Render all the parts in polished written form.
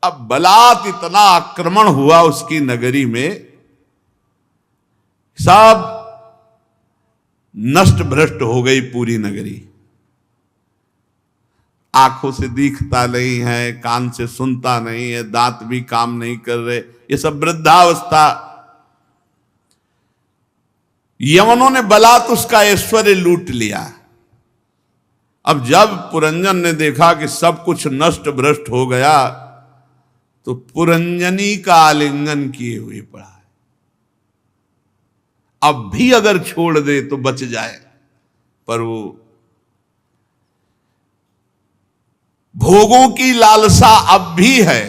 अब बलात् इतना आक्रमण हुआ उसकी नगरी में, सब नष्ट भ्रष्ट हो गई पूरी नगरी। आंखों से दिखता नहीं है, कान से सुनता नहीं है, दांत भी काम नहीं कर रहे, ये सब वृद्धावस्था। यवनों ने बलात् उसका ऐश्वर्य लूट लिया। अब जब पुरंजन ने देखा कि सब कुछ नष्ट भ्रष्ट हो गया, तो पुरंजनी का आलिंगन किए हुए पड़ा है। अब भी अगर छोड़ दे तो बच जाए, पर वो भोगों की लालसा अब भी है।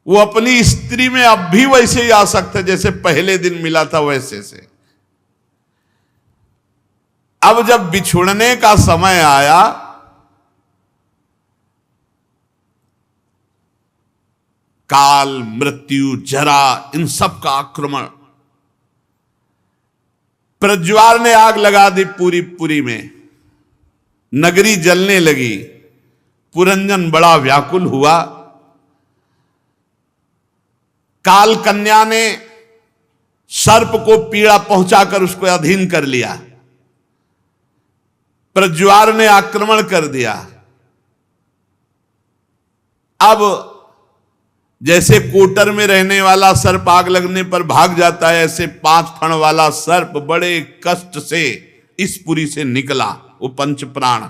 वो अपनी स्त्री में अब भी वैसे ही आसक्त है जैसे पहले दिन मिला था वैसे से। अब जब बिछुड़ने का समय आया, काल, मृत्यु, जरा, इन सब का आक्रमण, प्रज्वार ने आग लगा दी पूरी पुरी में, नगरी जलने लगी। पुरंजन बड़ा व्याकुल हुआ। काल कन्या ने सर्प को पीड़ा पहुंचाकर उसको अधीन कर लिया। प्रज्वार ने आक्रमण कर दिया। अब जैसे कोटर में रहने वाला सर्प आग लगने पर भाग जाता है, ऐसे 5 फण वाला सर्प बड़े कष्ट से इस पुरी से निकला, वो पंच प्राण।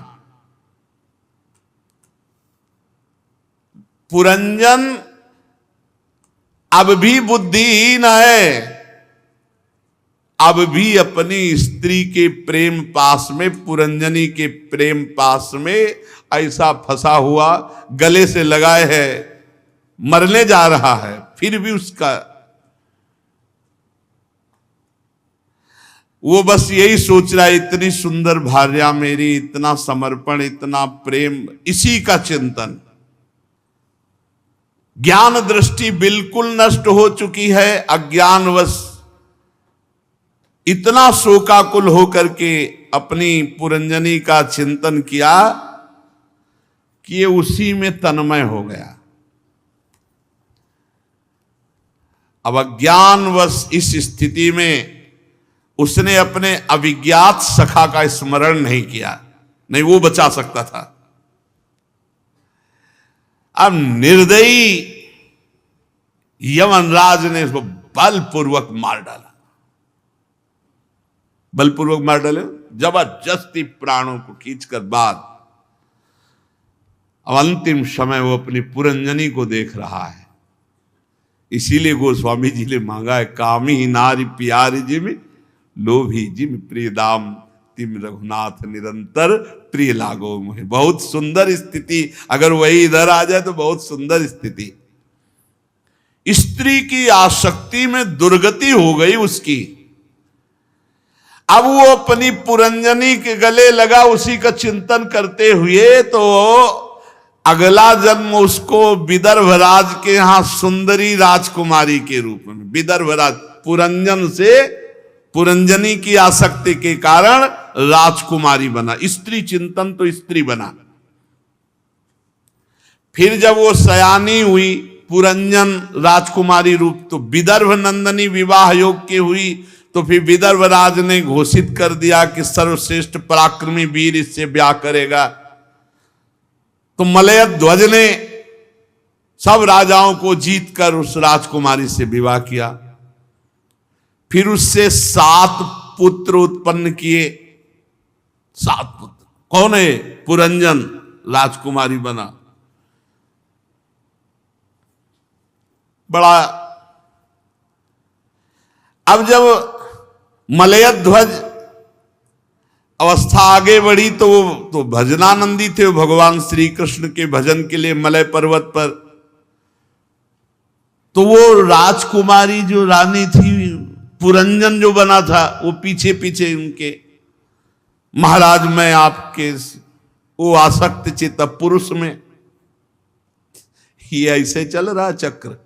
पुरंजन अब भी बुद्धिहीन है, अब भी अपनी स्त्री के प्रेम पास में, पुरंजनी के प्रेम पास में ऐसा फंसा हुआ, गले से लगाए है, मरने जा रहा है, फिर भी उसका वो बस यही सोच रहा है, इतनी सुंदर भार्या मेरी, इतना समर्पण, इतना प्रेम, इसी का चिंतन। ज्ञान दृष्टि बिल्कुल नष्ट हो चुकी है। अज्ञानवश इतना शोकाकुल होकर के अपनी पुरंजनी का चिंतन किया कि ये उसी में तन्मय हो गया। अब अज्ञानवश इस स्थिति में उसने अपने अविज्ञात सखा का स्मरण नहीं किया, नहीं वो बचा सकता था। अब निर्दयी यमनराज ने उसको बलपूर्वक मार डाला। बलपूर्वक मार डाले, जबरदस्ती प्राणों को खींचकर बाद। अब अंतिम समय वो अपनी पुरंजनी को देख रहा है। इसीलिए गोस्वामी जी ने मांगा है, कामी ही नारी प्यारी जिम लोभी जिम प्रिय दाम तिम रघुनाथ निरंतर प्रिय लागो मुहे। बहुत सुंदर स्थिति, अगर वही इधर आ जाए तो बहुत सुंदर स्थिति। स्त्री की आसक्ति में दुर्गति हो गई उसकी। अब वो अपनी पुरंजनी के गले लगा, उसी का चिंतन करते हुए, तो अगला जन्म उसको विदर्भराज के यहां सुंदरी राजकुमारी के रूप में, विदर्भराज पुरंजन से पुरंजनी की आसक्ति के कारण राजकुमारी बना। स्त्री चिंतन तो स्त्री बना। फिर जब वो सयानी हुई, पुरंजन राजकुमारी रूप, तो विदर्भ नंदनी विवाह योग की हुई। तो फिर विदर्भराज ने घोषित कर दिया कि सर्वश्रेष्ठ पराक्रमी वीर इससे ब्याह करेगा। तो मलय ध्वज ने सब राजाओं को जीतकर उस राजकुमारी से विवाह किया। फिर उससे 7 पुत्र उत्पन्न किए। 7 पुत्र कौन है? पुरंजन राजकुमारी बना। बड़ा अब जब मलय ध्वज अवस्था आगे बढ़ी तो भजनानंदी थे, वो भगवान श्री कृष्ण के भजन के लिए मलय पर्वत पर। तो वो राजकुमारी जो रानी थी, पुरंजन जो बना था, वो पीछे पीछे उनके, महाराज मैं आपके, वो आसक्त चित्त पुरुष में। ये ऐसे चल रहा चक्र,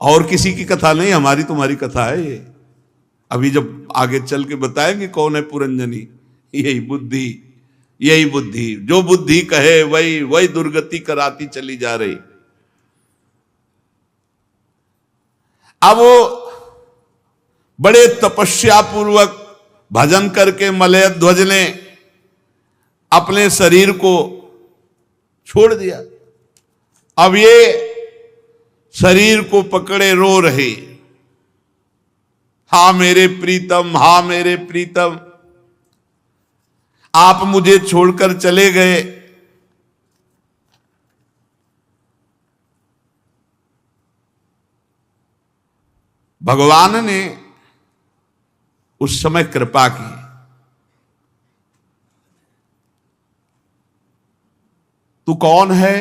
और किसी की कथा नहीं, हमारी तुम्हारी कथा है ये। अभी जब आगे चल के बताएंगे कौन है पुरंजनी। यही बुद्धि, जो बुद्धि कहे वही दुर्गति कराती चली जा रही। अब वो बड़े तपस्या पूर्वक भजन करके मलय ध्वज ने अपने शरीर को छोड़ दिया। अब ये शरीर को पकड़े रो रहे, हा मेरे प्रीतम, हा मेरे प्रीतम, आप मुझे छोड़कर चले गए। भगवान ने उस समय कृपा की। तू कौन है,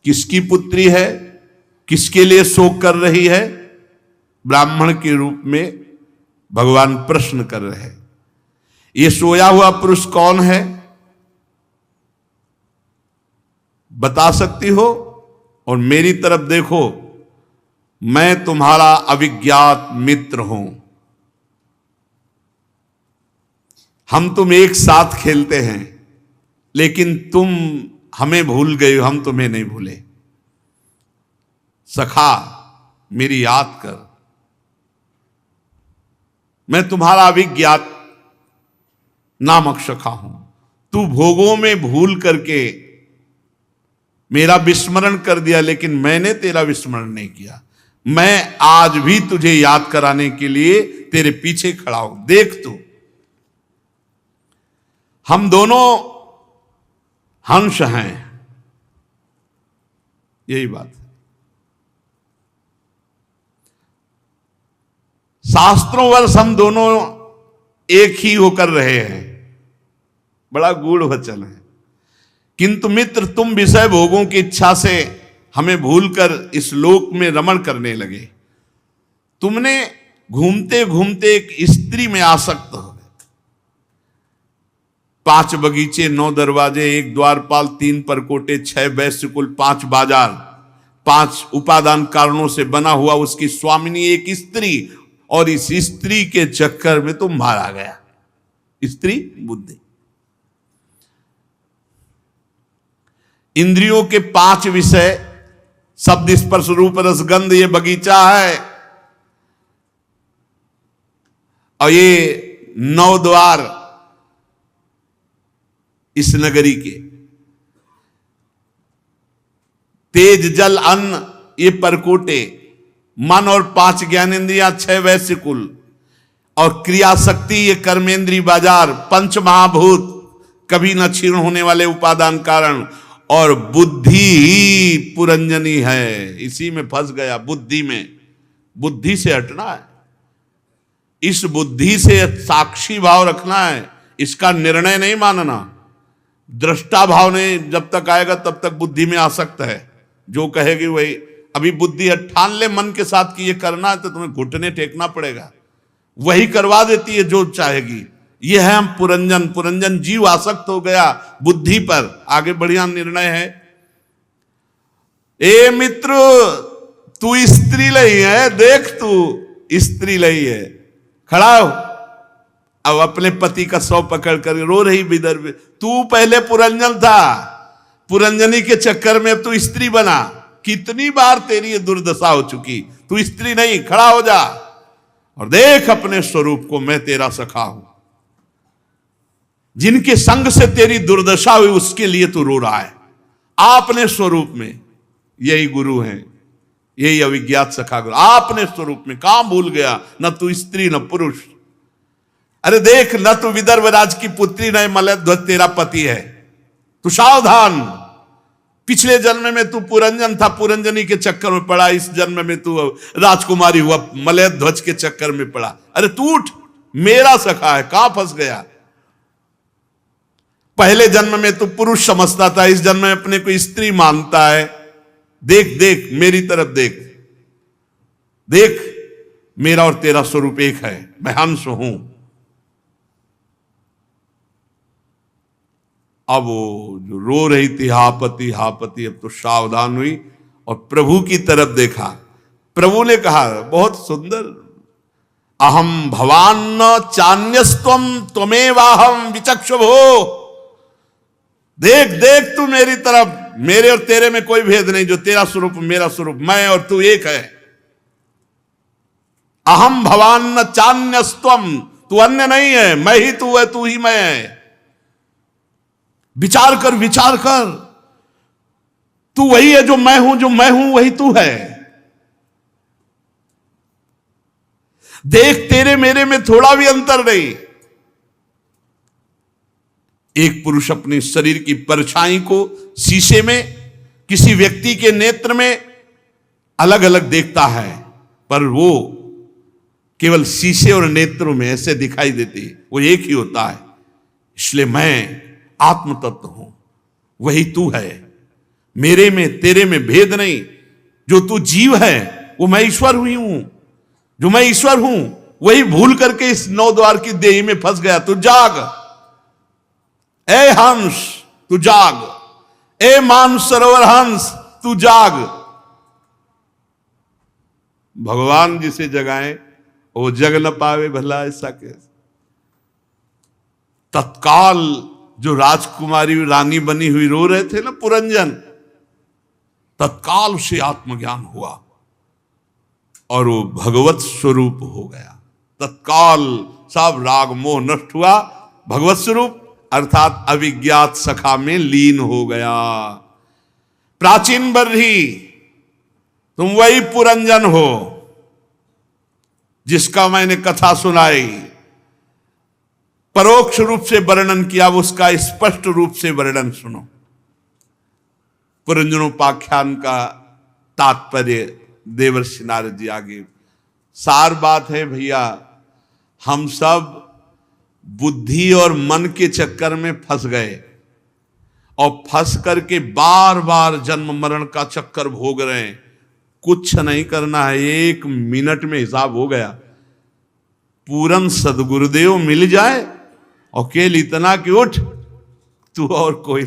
किसकी पुत्री है, किसके लिए शोक कर रही है? ब्राह्मण के रूप में भगवान प्रश्न कर रहे हैं। ये सोया हुआ पुरुष कौन है, बता सकती हो? और मेरी तरफ देखो, मैं तुम्हारा अविज्ञात मित्र हूं। हम तुम एक साथ खेलते हैं, लेकिन तुम हमें भूल गए हो, हम तुम्हें नहीं भूले। सखा मेरी याद कर, मैं तुम्हारा अविज्ञात नामक सखा हूं। तू भोगों में भूल करके मेरा विस्मरण कर दिया, लेकिन मैंने तेरा विस्मरण नहीं किया। मैं आज भी तुझे याद कराने के लिए तेरे पीछे खड़ा हूं। देख तू, हम दोनों हंस हैं, यही बात है। शास्त्रों वर्ष हम दोनों एक ही होकर रहे हैं, बड़ा गूढ़ वचन है। किंतु मित्र, तुम विषय भोगों की इच्छा से हमें भूलकर इस लोक में रमण करने लगे। तुमने घूमते घूमते एक स्त्री में आसक्त हो गए। 5 बगीचे, 9 दरवाजे, 1 द्वारपाल, 3 परकोटे, 6 वैश्यकुल, 5 बाजार, 5 उपादान कारणों से बना हुआ उसकी स्वामिनी एक स्त्री, और इस स्त्री के चक्कर में तुम मारा गया। स्त्री बुद्धि। इंद्रियों के 5 विषय, शब्द, स्पर्श, रूप, रस, गंध, ये बगीचा है। और ये 9 द्वार इस नगरी के। तेज, जल, अन्न, ये परकोटे। मन और 5 ज्ञानेंद्रियां, 6 वैश्यकुल, और क्रिया शक्ति, ये कर्मेंद्री बाजार। 5 महाभूत, कभी न क्षीण होने वाले उपादान कारण। और बुद्धि ही पुरंजनी है। इसी में फंस गया, बुद्धि में। बुद्धि से हटना है, इस बुद्धि से साक्षी भाव रखना है, इसका निर्णय नहीं मानना। दृष्टा भाव नहीं जब तक आएगा तब तक बुद्धि में आसक्त है, जो कहेगी वही। अभी बुद्धि ठान ले मन के साथ कि ये करना है, तो तुम्हें घुटने टेकना पड़ेगा, वही करवा देती है जो चाहेगी। ये है हम पुरंजन। पुरंजन जीव आसक्त हो गया बुद्धि पर। आगे बढ़िया निर्णय है। ए मित्र, तू स्त्री लई है, देख तू स्त्री लई है। खड़ा हो। अब अपने पति का सौ पकड़ कर रो रही विदर्भ। तू पहले पुरंजन था, पुरंजनी के चक्कर में अब तू स्त्री बना। कितनी बार तेरी ये दुर्दशा हो चुकी। तू स्त्री नहीं, खड़ा हो जा और देख अपने स्वरूप को। मैं तेरा सखा हूं। जिनके संग से तेरी दुर्दशा हुई उसके लिए तू रो रहा है। आपने स्वरूप में, यही गुरु हैं, यही अविज्ञात सखा गुरु। आपने स्वरूप में कहां भूल गया? न तू स्त्री न पुरुष। अरे देख, न तू विदर्भ राज की पुत्री, न मलय ध्वज तेरा पति है। तू सावधान। पिछले जन्म में तू पुरंजन था, पुरंजनी के चक्कर में पड़ा। इस जन्म में तू राजकुमारी हुआ, मलय ध्वज के चक्कर में पड़ा। अरे तू उठ, मेरा सखा है, कहां फंस गया? पहले जन्म में तू पुरुष समझता था, इस जन्म में अपने को स्त्री मानता है। देख देख, मेरी तरफ देख देख, मेरा और तेरा स्वरूप एक है। मैं हंस हूं। अब वो जो रो रही थी, हापति हापति, अब तो सावधान हुई और प्रभु की तरफ देखा। प्रभु ने कहा, बहुत सुंदर, अहम भवान न चान्यस्त्वम त्वमेवाहम विचक्षुभो। देख देख तू मेरी तरफ, मेरे और तेरे में कोई भेद नहीं। जो तेरा स्वरूप मेरा स्वरूप, मैं और तू एक है। अहम भवान न चान्यस्त्वम, तू अन्य नहीं है, मैं ही तू है, तू ही मैं है। विचार कर, विचार कर, तू वही है जो मैं हूं, जो मैं हूं वही तू है। देख, तेरे मेरे में थोड़ा भी अंतर नहीं। एक पुरुष अपने शरीर की परछाई को शीशे में, किसी व्यक्ति के नेत्र में अलग अलग देखता है, पर वो केवल शीशे और नेत्रों में ऐसे दिखाई देती, वो एक ही होता है। इसलिए मैं आत्म तत्व हूं, वही तू है। मेरे में तेरे में भेद नहीं। जो तू जीव है वो मैं ईश्वर हुई हूं, जो मैं ईश्वर हूं वही भूल करके इस नौ द्वार की देही में फंस गया। तू जाग, ए हंस तू जाग, ए मान सरोवर हंस तू जाग। भगवान जिसे जगाए वो जग न पावे, भला ऐसा कैसे। तत्काल जो राजकुमारी रानी बनी हुई रो रहे थे ना पुरंजन, तत्काल उसे आत्मज्ञान हुआ और वो भगवत स्वरूप हो गया। तत्काल सब राग मोह नष्ट हुआ, भगवत स्वरूप अर्थात अविज्ञात सखा में लीन हो गया। प्राचीन बर्ही, तुम वही पुरंजन हो जिसका मैंने कथा सुनाई, परोक्ष रूप से वर्णन किया, उसका स्पष्ट रूप से वर्णन सुनो। पुरंजनोपाख्यान का तात्पर्य देवर्षि नारद जी आगे। सार बात है भैया, हम सब बुद्धि और मन के चक्कर में फंस गए और फंस करके बार बार जन्म मरण का चक्कर भोग रहे हैं। कुछ नहीं करना है, 1 मिनट में हिसाब हो गया। पूरन सदगुरुदेव मिल जाए और केवल इतना कि उठ तू और कोई।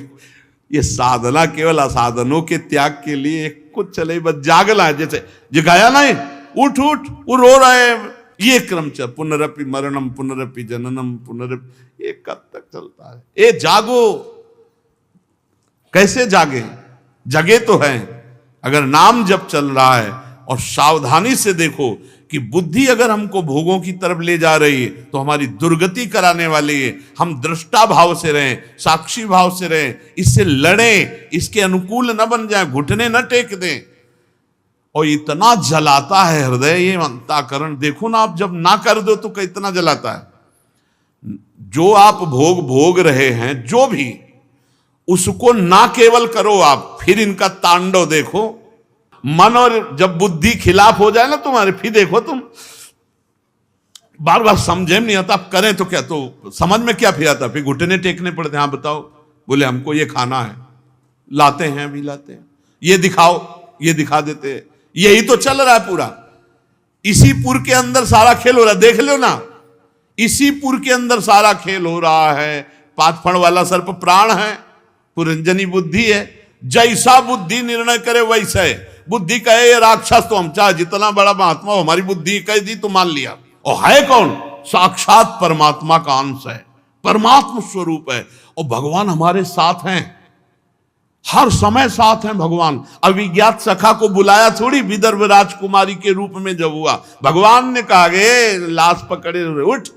ये साधना केवल असाधनों के त्याग के लिए कुछ चले, बस जागना है। जैसे जगाया नहीं, उठ उठ, वो रो रहे हैं, ये क्रम चल, पुनरपि मरणम पुनरपि जननम पुनरपि, ये कब तक चलता है। ए जागो, कैसे जागे? जगे तो हैं अगर नाम जब चल रहा है। और सावधानी से देखो कि बुद्धि अगर हमको भोगों की तरफ ले जा रही है तो हमारी दुर्गति कराने वाली है। हम दृष्टा भाव से रहें, साक्षी भाव से रहें, इससे लड़ें, इसके अनुकूल न बन जाए, घुटने न टेक दें। और इतना जलाता है हृदय, ये अंतःकरण देखो ना, आप जब ना कर दो तो कितना जलाता है। जो आप भोग रहे हैं, जो भी, उसको ना केवल करो आप, फिर इनका तांडव देखो। मन और जब बुद्धि खिलाफ हो जाए ना तुम्हारे, फिर देखो तुम बार बार समझे नहीं आता, आप करें तो क्या, तो समझ में क्या फिर आता, फिर घुटने टेकने पड़ते हैं। हाँ बताओ, बोले हमको ये खाना है, लाते हैं, भी लाते हैं, ये दिखाओ, ये दिखा देते हैं। यही तो चल रहा है पूरा, इसी पुर के अंदर सारा खेल हो रहा है। देख लो ना, इसी पुर के अंदर सारा खेल हो रहा है। 5 फण वाला सर्प प्राण है, पुरंजनी बुद्धि है। जैसा बुद्धि निर्णय करे वैसे। बुद्धि कहे ये राक्षस, तो हम चाहे जितना बड़ा महात्मा हो, हमारी बुद्धि कह दी तो मान लिया। और है कौन? साक्षात परमात्मा का अंश है, परमात्मा स्वरूप है। और भगवान हमारे साथ हैं, हर समय साथ हैं भगवान। अविज्ञात सखा को बुलाया थोड़ी विदर्भ राजकुमारी के रूप में जब हुआ, भगवान ने कहा गे लाश पकड़े उठ,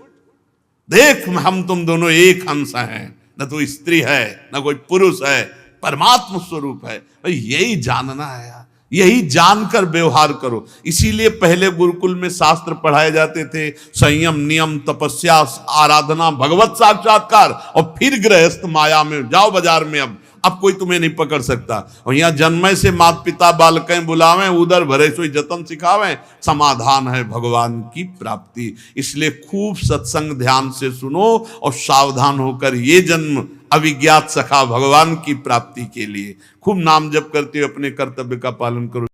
देख हम तुम दोनों एक अंश हैं, न तो स्त्री है न कोई पुरुष है, परमात्मा स्वरूप है। यही जानना है यार, यही जानकर व्यवहार करो। इसीलिए पहले गुरुकुल में शास्त्र पढ़ाए जाते थे, संयम, नियम, तपस्या, आराधना, भगवत साक्षात्कार, और फिर गृहस्थ माया में जाओ बाजार में। अब कोई तुम्हें नहीं पकड़ सकता। और यहाँ जन्म से माता पिता बालकें बुलावें, उधर भरे सोई जतन सिखावें, समाधान है भगवान की प्राप्ति। इसलिए खूब सत्संग ध्यान से सुनो और सावधान होकर ये जन्म अविज्ञात सखा भगवान की प्राप्ति के लिए खूब नाम जप करते हुए अपने कर्तव्य का पालन करो।